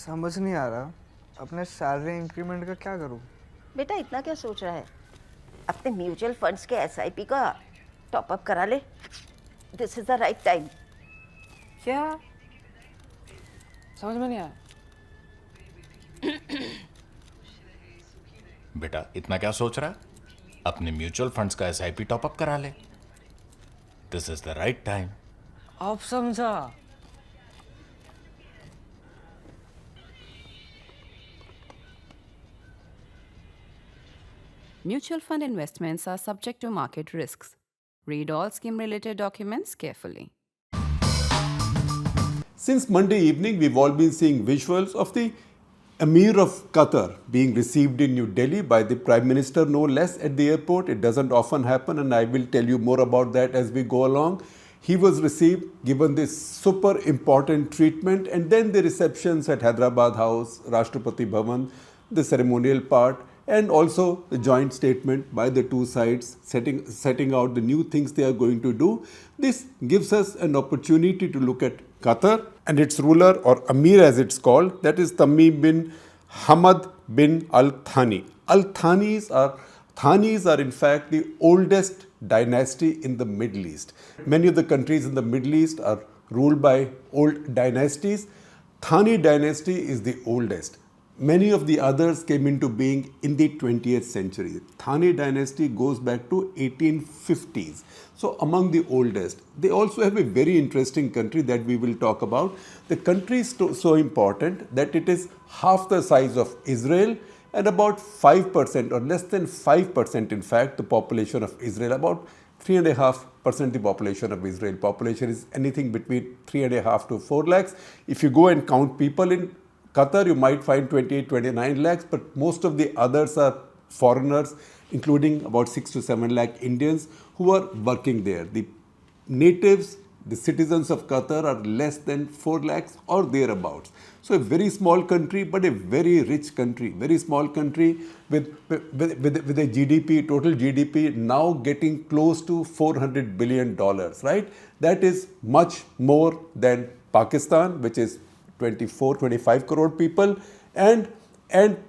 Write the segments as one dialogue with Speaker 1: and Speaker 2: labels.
Speaker 1: समझ नहीं आ रहा अपने सैलरी इंक्रीमेंट का क्या करूं।
Speaker 2: बेटा इतना क्या सोच रहा है? अपने म्यूचुअल फंड्स के एसआईपी का टॉप अप करा ले। This is the right time.
Speaker 3: क्या? समझ में नहीं आया।
Speaker 4: बेटा इतना क्या सोच रहा है? अपने म्यूचुअल फंड्स का एसआईपी टॉपअप करा ले। This is the right time.
Speaker 3: अब समझा।
Speaker 5: Mutual fund investments are subject to market risks. Read all scheme related documents carefully.
Speaker 6: Since Monday evening, we've all been seeing visuals of the Emir of Qatar being received in New Delhi by the Prime Minister, no less, at the airport. It doesn't often happen, and I will tell you more about that as we go along. He was received, given this super important treatment, and then the receptions at Hyderabad House, Rashtrapati Bhavan, the ceremonial part, and also the joint statement by the two sides setting out the new things they are going to do. This gives us an opportunity to look at Qatar and its ruler, or Emir as it's called, that is Tamim bin Hamad bin Al Thani. Thanis are in fact the oldest dynasty in the Middle East. Many of the countries in the Middle East are ruled by old dynasties. Thani dynasty is the oldest. Many of the others came into being in the 20th century. Thani dynasty goes back to 1850s. So among the oldest. They also have a very interesting country that we will talk about. The country is so important that it is half the size of Israel and about 5% or less than 5% in fact the population of Israel, about 3.5% the population of Israel. Population is anything between 3.5 to 4 lakhs. If you go and count people in Qatar, you might find 28, 29 lakhs, but most of the others are foreigners, including about 6 to 7 lakh Indians who are working there. The natives, the citizens of Qatar are less than 4 lakhs or thereabouts. So a very small country, but a very rich country, very small country with a GDP, total GDP now getting close to $400 billion, right? That is much more than Pakistan, which is 24, 25 crore people, and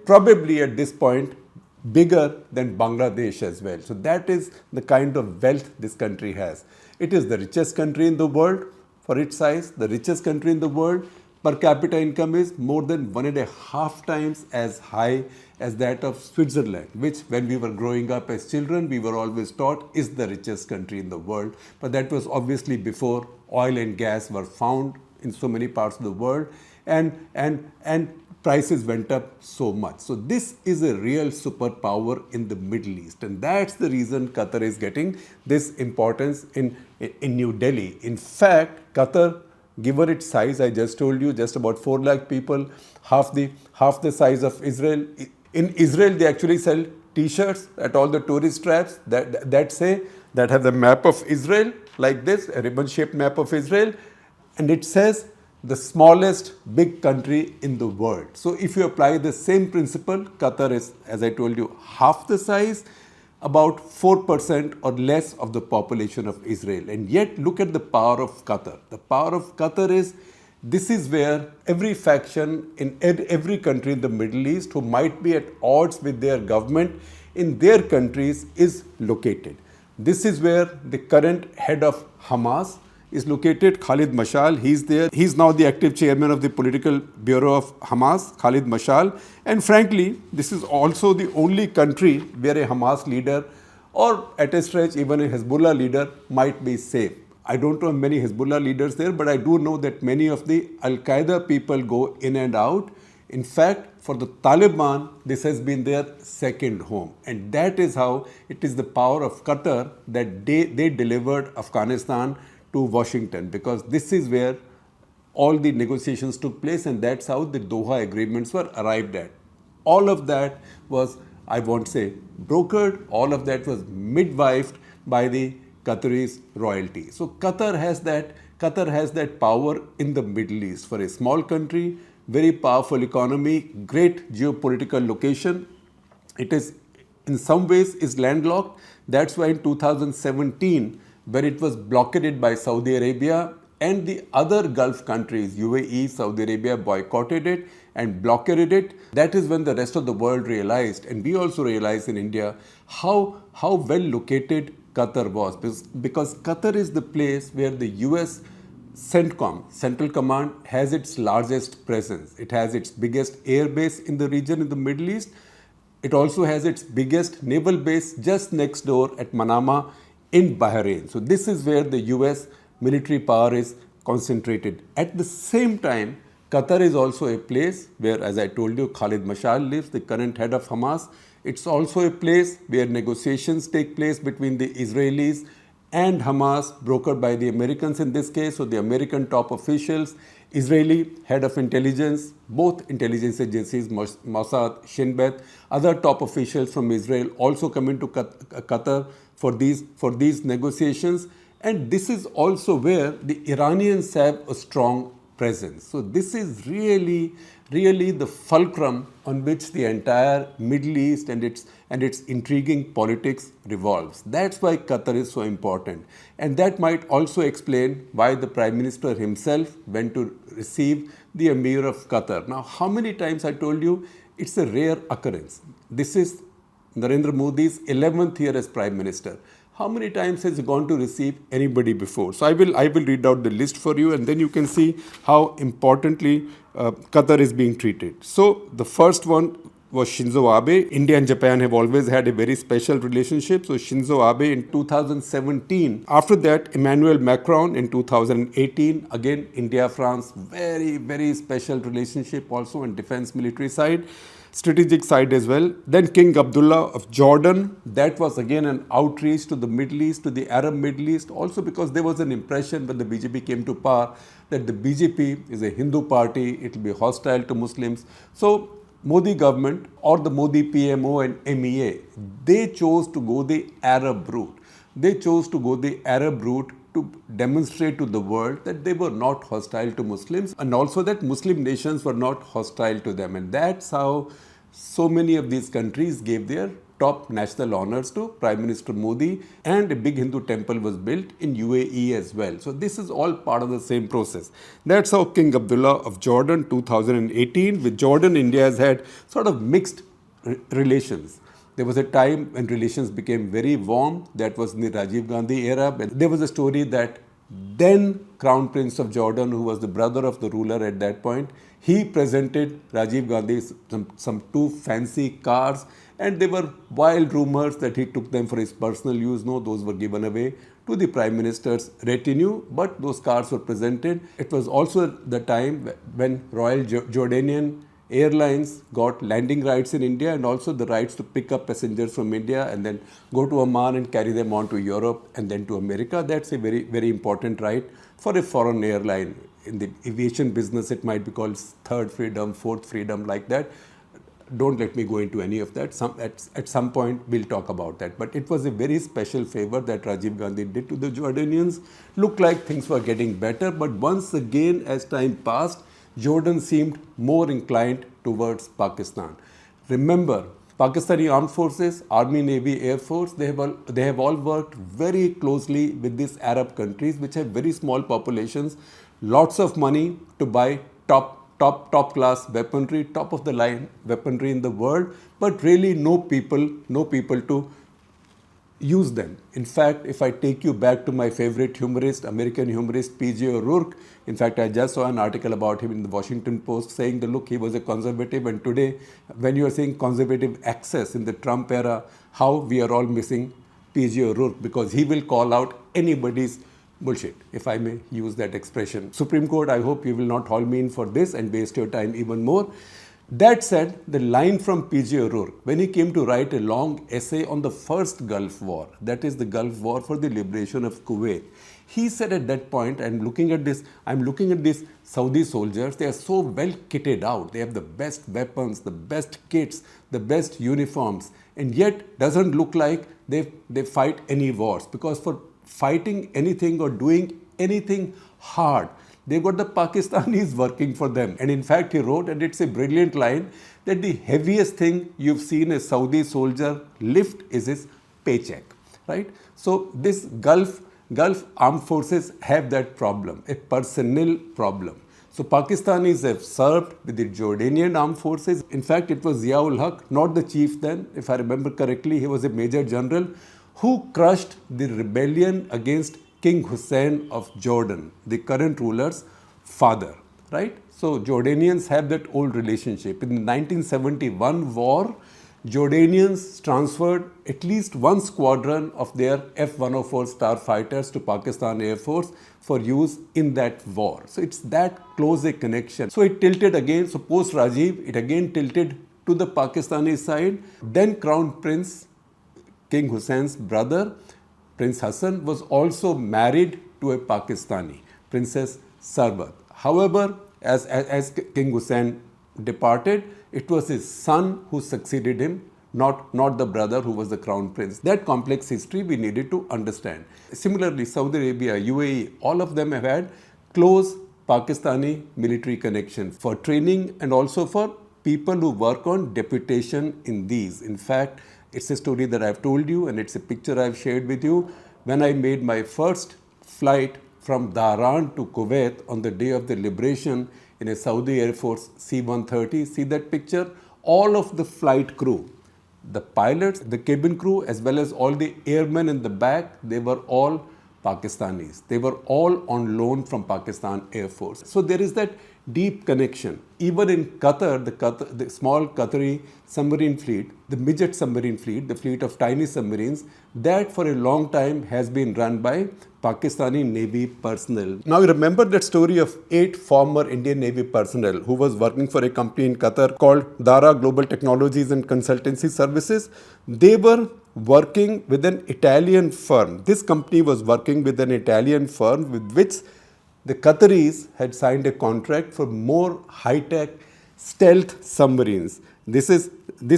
Speaker 6: probably at this point bigger than Bangladesh as well. So that is the kind of wealth this country has. It is the richest country in the world for its size, the richest country in the world. Per capita income is more than 1.5 times as high as that of Switzerland, which when we were growing up as children, we were always taught is the richest country in the world. But that was obviously before oil and gas were found in so many parts of the world, and prices went up so much. So this is a real superpower in the Middle East, and that's the reason Qatar is getting this importance in New Delhi. In fact, Qatar, given its size, I just told you, just about 4 lakh people, half the size of Israel. In Israel, they actually sell T-shirts at all the tourist traps that have the map of Israel like this, a ribbon-shaped map of Israel. And it says the smallest big country in the world. So if you apply the same principle, Qatar is, as I told you, half the size, about 4% or less of the population of Israel. And yet look at the power of Qatar. The power of Qatar is, this is where every faction in every country in the Middle East who might be at odds with their government in their countries is located. This is where the current head of Hamas is located, Khalid Mashal. He's there. He's now the active chairman of the political bureau of Hamas, Khalid Mashal. And frankly, this is also the only country where a Hamas leader, or at a stretch even a Hezbollah leader, might be safe. I don't know many Hezbollah leaders there, but I do know that many of the Al-Qaeda people go in and out. In fact, for the Taliban, this has been their second home. And that is how it is the power of Qatar that they delivered Afghanistan to Washington, because this is where all the negotiations took place, and that's how the Doha agreements were arrived at. All of that was, I won't say brokered, all of that was midwifed by the Qataris royalty. So Qatar has that power in the Middle East. For a small country, very powerful economy, great geopolitical location. It is in some ways is landlocked. That's why in 2017, when it was blockaded by Saudi Arabia, and the other Gulf countries, UAE, Saudi Arabia, boycotted it and blockaded it. That is when the rest of the world realized, and we also realized in India, how well located Qatar was. Because Qatar is the place where the US CENTCOM, Central Command, has its largest presence. It has its biggest air base in the region in the Middle East. It also has its biggest naval base just next door at Manama in Bahrain. So this is where the US military power is concentrated. At the same time, Qatar is also a place where, as I told you, Khalid Mashal lives, the current head of Hamas. It's also a place where negotiations take place between the Israelis and Hamas, brokered by the Americans in this case. So the American top officials, Israeli head of intelligence, both intelligence agencies, Mossad, Shin Bet, other top officials from Israel also come into Qatar for these negotiations. And this is also where the Iranians have a strong presence. So this is really the fulcrum on which the entire Middle East and its intriguing politics revolves. That's why Qatar is so important. And that might also explain why the Prime Minister himself went to receive the Emir of Qatar. Now, how many times I told you, it's a rare occurrence. This is Narendra Modi's 11th year as Prime Minister. How many times has he gone to receive anybody before? So I will read out the list for you, and then you can see how importantly Qatar is being treated. So the first one was Shinzo Abe. India and Japan have always had a very special relationship. So Shinzo Abe in 2017. After that, Emmanuel Macron in 2018. Again, India-France, very special relationship also on defense military side. Strategic side as well. Then King Abdullah of Jordan. That was again an outreach to the Middle East, to the Arab Middle East. Also because there was an impression when the BJP came to power that the BJP is a Hindu party, it will be hostile to Muslims. So Modi government or the Modi PMO and MEA, they chose to go the Arab route. They chose to go the Arab route to demonstrate to the world that they were not hostile to Muslims, and also that Muslim nations were not hostile to them. And that's how so many of these countries gave their top national honors to Prime Minister Modi, and a big Hindu temple was built in UAE as well. So this is all part of the same process. That's how King Abdullah of Jordan 2018. With Jordan, India has had sort of mixed relations. There was a time when relations became very warm. That was in the Rajiv Gandhi era. There was a story that then Crown Prince of Jordan, who was the brother of the ruler at that point, he presented Rajiv Gandhi some two fancy cars, and there were wild rumors that he took them for his personal use. No, those were given away to the Prime Minister's retinue, but those cars were presented. It was also the time when Royal Jordanian Airlines got landing rights in India and also the rights to pick up passengers from India and then go to Oman and carry them on to Europe and then to America. That's a very important right for a foreign airline. In the aviation business, it might be called third freedom, fourth freedom, like that. Don't let me go into any of that. At some point, we'll talk about that. But it was a very special favor that Rajiv Gandhi did to the Jordanians. Looked like things were getting better, but once again, as time passed, Jordan seemed more inclined towards Pakistan. Remember, Pakistani Armed Forces, Army, Navy, Air Force, they have all worked very closely with these Arab countries which have very small populations, lots of money to buy top class weaponry, top of the line weaponry in the world, but really no people to use them. In fact, if I take you back to my favorite humorist, American humorist P.J. O'Rourke, in fact, I just saw an article about him in the Washington Post saying that, look, he was a conservative, and today, when you are saying conservative access in the Trump era, how we are all missing P.J. O'Rourke, because he will call out anybody's bullshit, if I may use that expression. Supreme Court, I hope you will not haul me in for this and waste your time even more. That said, the line from P.J. O'Rourke, when he came to write a long essay on the first Gulf War, that is the Gulf War for the liberation of Kuwait, he said at that point, I'm looking at these Saudi soldiers, they are so well kitted out, they have the best weapons, the best kits, the best uniforms, and yet doesn't look like they fight any wars, because for fighting anything or doing anything hard, they've got the Pakistanis working for them. And in fact, he wrote, and it's a brilliant line, that the heaviest thing you've seen a Saudi soldier lift is his paycheck, right? So this Gulf Gulf armed forces have that problem, a personnel problem. So Pakistanis have served with the Jordanian armed forces. In fact, it was Ziaul Haq, not the chief then, if I remember correctly, he was a major general, who crushed the rebellion against King Hussein of Jordan, the current ruler's father, right? So Jordanians have that old relationship. In the 1971 war, Jordanians transferred at least one squadron of their F-104 starfighters to Pakistan Air Force for use in that war. So it's that close a connection. So it tilted again. So post Rajiv, it again tilted to the Pakistani side. Then Crown Prince, King Hussein's brother, Prince Hassan, was also married to a Pakistani, Princess Sarbat. However, as King Hussein departed, it was his son who succeeded him, not the brother who was the crown prince. That complex history we needed to understand. Similarly, Saudi Arabia, UAE, all of them have had close Pakistani military connections for training and also for people who work on deputation in these. In fact, it's a story that I've told you and it's a picture I've shared with you. When I made my first flight from Dhahran to Kuwait on the day of the liberation in a Saudi Air Force C-130. See that picture? All of the flight crew, the pilots, the cabin crew, as well as all the airmen in the back, they were all Pakistanis. They were all on loan from Pakistan Air Force. So there is that deep connection. Even in Qatar, the small Qatari submarine fleet, the midget submarine fleet, the fleet of tiny submarines, that for a long time has been run by Pakistani Navy personnel. Now you remember that story of 8 former Indian Navy personnel who was working for a company in Qatar called Dara Global Technologies and Consultancy Services. They were working with an Italian firm. This company was working with an Italian firm with which the Qataris had signed a contract for more high-tech stealth submarines. This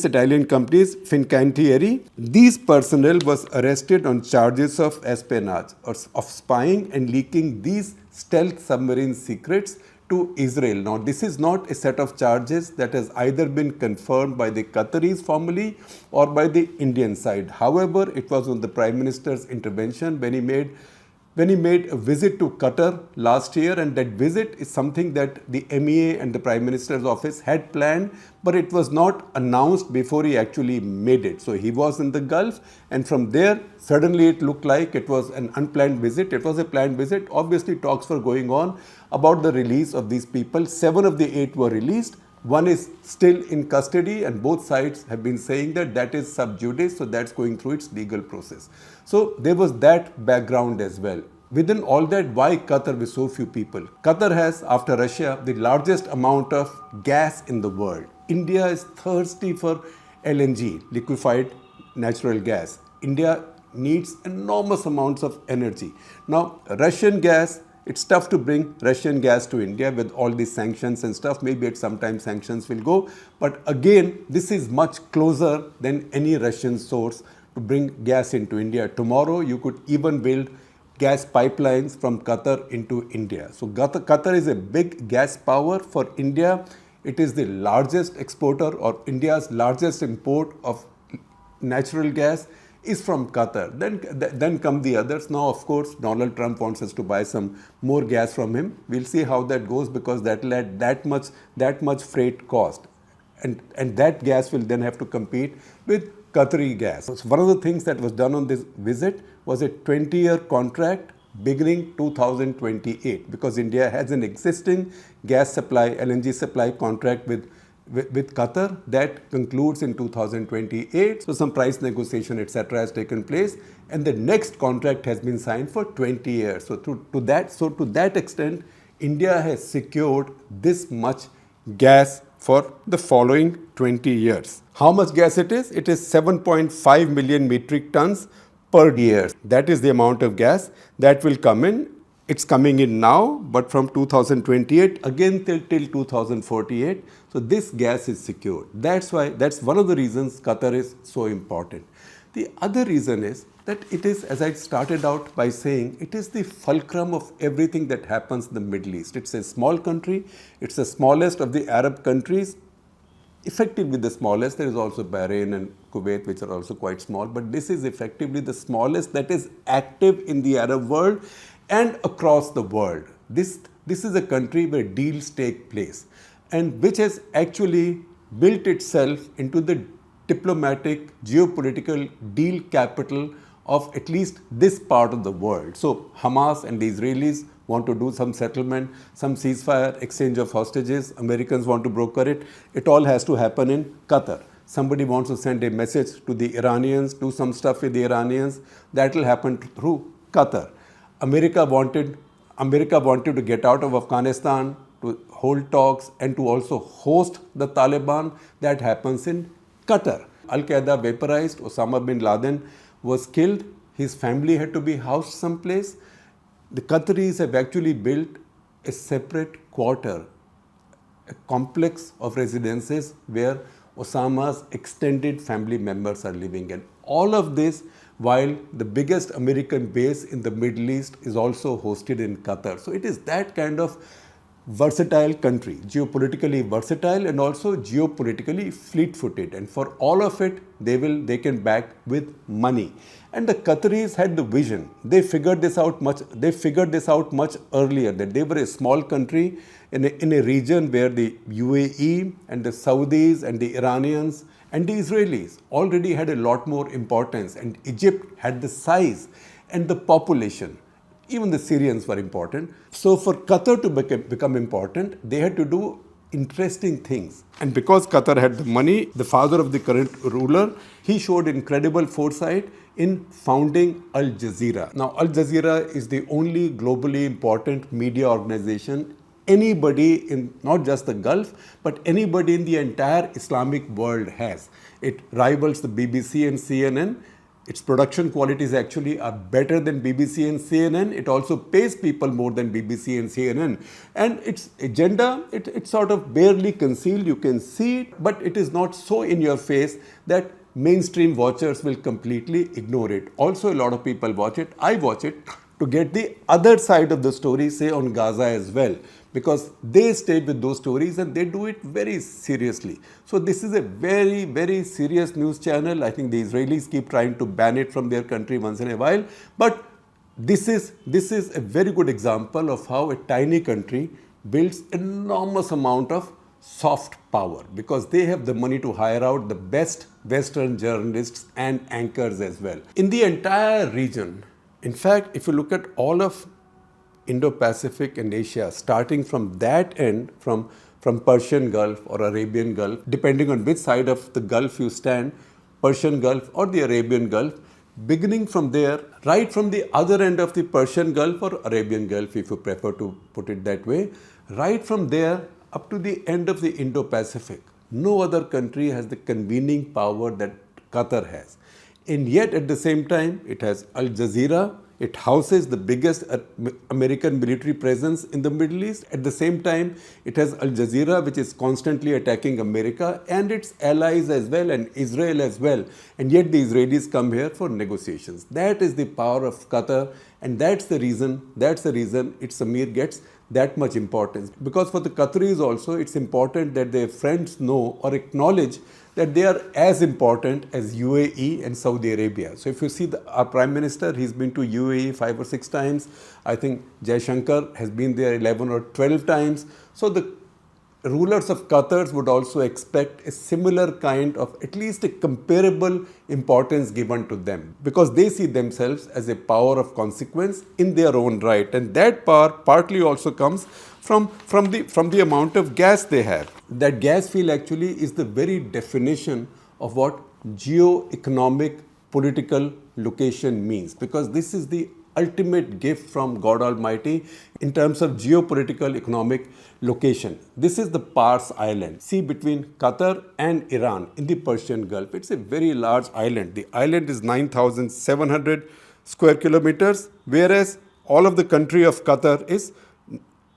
Speaker 6: Italian company is Fincantieri. These personnel was arrested on charges of espionage, or of spying and leaking these stealth submarine secrets to Israel. Now, this is not a set of charges that has either been confirmed by the Qataris formally or by the Indian side. However, it was on the Prime Minister's intervention when he made a visit to Qatar last year, and that visit is something that the Emir and the Prime Minister's office had planned, but it was not announced before he actually made it. So he was in the Gulf, and from there, suddenly it looked like it was an unplanned visit. It was a planned visit. Obviously, talks were going on about the release of these people. 7 of the 8 were released. One is still in custody, and both sides have been saying that that is sub judice, so that's going through its legal process. So there was that background as well. Within all that, why Qatar with so few people? Qatar has, after Russia, the largest amount of gas in the world. India is thirsty for LNG, liquefied natural gas. India needs enormous amounts of energy. Now, Russian gas, it's tough to bring Russian gas to India with all these sanctions and stuff. Maybe at some time sanctions will go. But again, this is much closer than any Russian source to bring gas into India. Tomorrow, you could even build gas pipelines from Qatar into India. So Qatar is a big gas power for India. It is the largest exporter, or India's largest import of natural gas is from Qatar. Then come the others. Now, of course, Donald Trump wants us to buy some more gas from him. We'll see how that goes, because that will add that much freight cost. And that gas will then have to compete with Qatari gas. So one of the things that was done on this visit was a 20-year contract beginning 2028, because India has an existing gas supply, LNG supply contract with Qatar that concludes in 2028. So some price negotiation, etc., has taken place, and the next contract has been signed for 20 years. So to that extent, India has secured this much gas for the following 20 years. How much gas it is? It is 7.5 million metric tons per year. That is the amount of gas that will come in. It's coming in now, but from 2028 again till 2048. So this gas is secured. That's one of the reasons Qatar is so important. The other reason is that it is, as I started out by saying, it is the fulcrum of everything that happens in the Middle East. It's a small country. It's the smallest of the Arab countries. effectively the smallest. There is also Bahrain and Kuwait, which are also quite small, but this is effectively the smallest that is active in the Arab world and across the world. This is a country where deals take place and which has actually built itself into the diplomatic, geopolitical deal capital of at least this part of the world. So Hamas and the Israelis want to do some settlement, some ceasefire, exchange of hostages. Americans want to broker it. It all has to happen in Qatar. Somebody wants to send a message to the Iranians, do some stuff with the Iranians. That will happen through Qatar. America wanted to get out of Afghanistan, to hold talks and to also host the Taliban. That happens in Qatar. Al-Qaeda vaporized, Osama bin Laden was killed, his family had to be housed someplace. The Qataris have actually built a separate quarter, a complex of residences where Osama's extended family members are living. And all of this while the biggest American base in the Middle East is also hosted in Qatar. So it is that kind of versatile country, geopolitically versatile and also geopolitically fleet-footed, and for all of it they can back with money. And the Qataris had the vision. They figured this out much earlier, that they were a small country in a region where the UAE and the Saudis and the Iranians and the Israelis already had a lot more importance, and Egypt had the size and the population. Even the Syrians were important. So for Qatar to become important, they had to do interesting things. And because Qatar had the money, the father of the current ruler, he showed incredible foresight in founding Al Jazeera. Now, Al Jazeera is the only globally important media organization anybody in not just the Gulf, but anybody in the entire Islamic world has. It rivals the BBC and CNN. Its production qualities actually are better than BBC and CNN. It also pays people more than BBC and CNN. And its agenda, it's sort of barely concealed. You can see it, but it is not so in your face that mainstream watchers will completely ignore it. Also, a lot of people watch it. I watch it to get the other side of the story, say on Gaza as well, because they stay with those stories and they do it very seriously. So this is a very, very serious news channel. I think the Israelis keep trying to ban it from their country once in a while. But this is a very good example of how a tiny country builds enormous amount of soft power, because they have the money to hire out the best Western journalists and anchors as well. In the entire region, in fact, if you look at all of Indo-Pacific and Asia, starting from that end, from Persian Gulf or Arabian Gulf, depending on which side of the Gulf you stand, Persian Gulf or the Arabian Gulf, beginning from there, right from the other end of the Persian Gulf or Arabian Gulf, if you prefer to put it that way, right from there up to the end of the Indo-Pacific, no other country has the convening power that Qatar has. And yet at the same time, it has Al Jazeera. It houses the biggest American military presence in the Middle East. At the same time, it has Al Jazeera, which is constantly attacking America and its allies as well, and Israel as well. And yet the Israelis come here for negotiations. That is the power of Qatar, and that's the reason its Emir gets that much importance. Because for the Qataris also, it's important that their friends know or acknowledge that they are as important as UAE and Saudi Arabia. So if you see our Prime Minister, he's been to UAE 5 or 6 times. I think Shekhar has been there 11 or 12 times. So the rulers of Qatar would also expect a similar kind of, at least a comparable importance given to them, because they see themselves as a power of consequence in their own right. And that power partly also comes from the amount of gas they have. That gas field actually is the very definition of what geo-economic political location means, because this is the ultimate gift from God Almighty in terms of geopolitical economic location. This is the Pars Island, sea between Qatar and Iran in the Persian Gulf. It's a very large island. The island is 9,700 square kilometers, whereas all of the country of Qatar is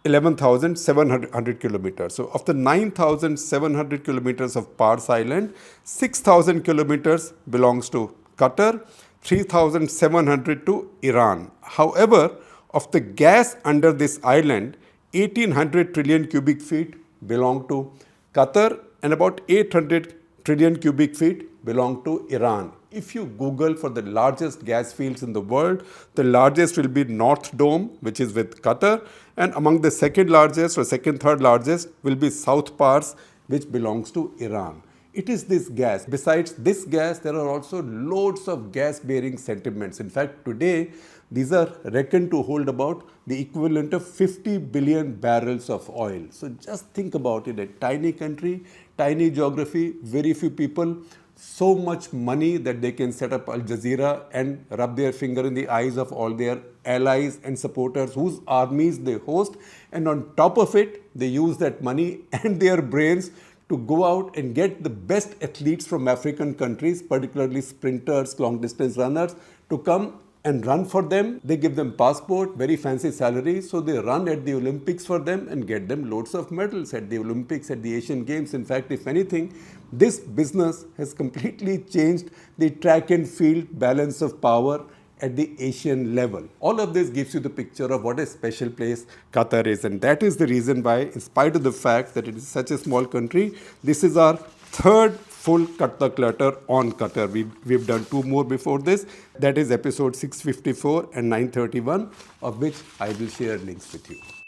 Speaker 6: 11,700 kilometers. So of the 9,700 kilometers of Pars Island, 6,000 kilometers belongs to Qatar, 3,700 to Iran. However, of the gas under this island, 1,800 trillion cubic feet belong to Qatar and about 800 trillion cubic feet belong to Iran. If you Google for the largest gas fields in the world, the largest will be North Dome, which is with Qatar, and among the second largest or third largest will be South Pars, which belongs to Iran. It is this gas. Besides this gas, there are also loads of gas-bearing sediments. In fact, today, these are reckoned to hold about the equivalent of 50 billion barrels of oil. So just think about it, a tiny country, tiny geography, very few people, so much money that they can set up Al Jazeera and rub their finger in the eyes of all their allies and supporters whose armies they host. And on top of it, they use that money and their brains to go out and get the best athletes from African countries, particularly sprinters, long distance runners, to come and run for them. They give them passport, very fancy salaries, so they run at the Olympics for them and get them loads of medals at the Olympics, at the Asian Games. In fact, if anything, this business has completely changed the track and field balance of power at the Asian level. All of this gives you the picture of what a special place Qatar is, and that is the reason why, in spite of the fact that it is such a small country, this is our third full Cut the Clutter on Qatar. We've done two more before this. That is episode 654 and 931, of which I will share links with you.